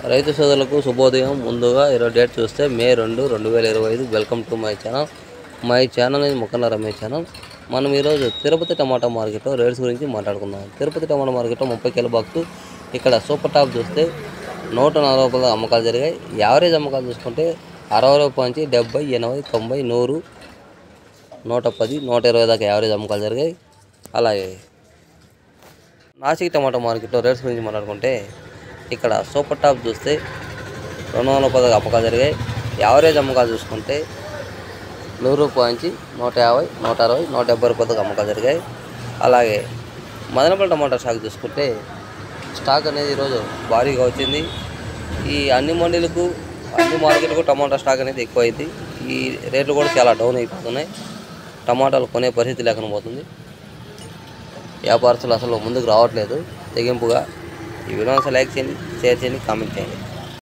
రైతు సోదరులకు శుభోదయం. ముందుగా ఈరోజు డేట్ చూస్తే మే 2, 2025. Welcome to my channel. My channel ఇది ముక్కన్న రమేష్ ఛానల్. మనం ఈరోజు తిరుపతి టమాటా మార్కెట్లో రేట్స్ గురించి మాట్లాడుకుందాం. తిరుపతి టమాటా మార్కెట్లో 30 కిలో బాక్సు. ఇక్కడ సూపర్ టాప్ చూస్తే 140 రూపాయల అమ్మకాలు జరిగాయి. యావరేజ్ అమ్మకాలు చూసుకుంటే 60 రూపాయల నుంచి 70, 80, 90, 100, 110, 120 దాకా యావరేజ్ అమ్మకాలు జరిగాయి. అలాగే నాసిక్ టమాటా మార్కెట్లో రేట్స్ గురించి మాట్లాడుకుంటే ఇక్కడ సూపర్ టాప్ చూస్తే 210 అమ్మకాలు జరిగాయి. యావరేజ్ అమ్మకాలు చూసుకుంటే 100 రూపాయల నుంచి 150, 160, 170 రూపాయలకు అమ్మకాలు జరిగాయి. అలాగే మదనపల్లి టమాటా స్టాక్ చూసుకుంటే స్టాక్ అనేది ఈరోజు భారీగా వచ్చింది. ఈ అన్ని మండీలకు అన్ని మార్కెట్లకు టమాటా స్టాక్ అనేది ఎక్కువైంది. ఈ రేట్లు కూడా చాలా డౌన్ అయిపోతున్నాయి. టమాటాలు కొనే పరిస్థితి లేకుండా పోతుంది. వ్యాపారస్తులు అసలు ముందుకు రావట్లేదు తెగింపుగా. ఈ వీడియోని లైక్ చేయండి, షేర్ చేయండి, కామెంట్ చేయండి.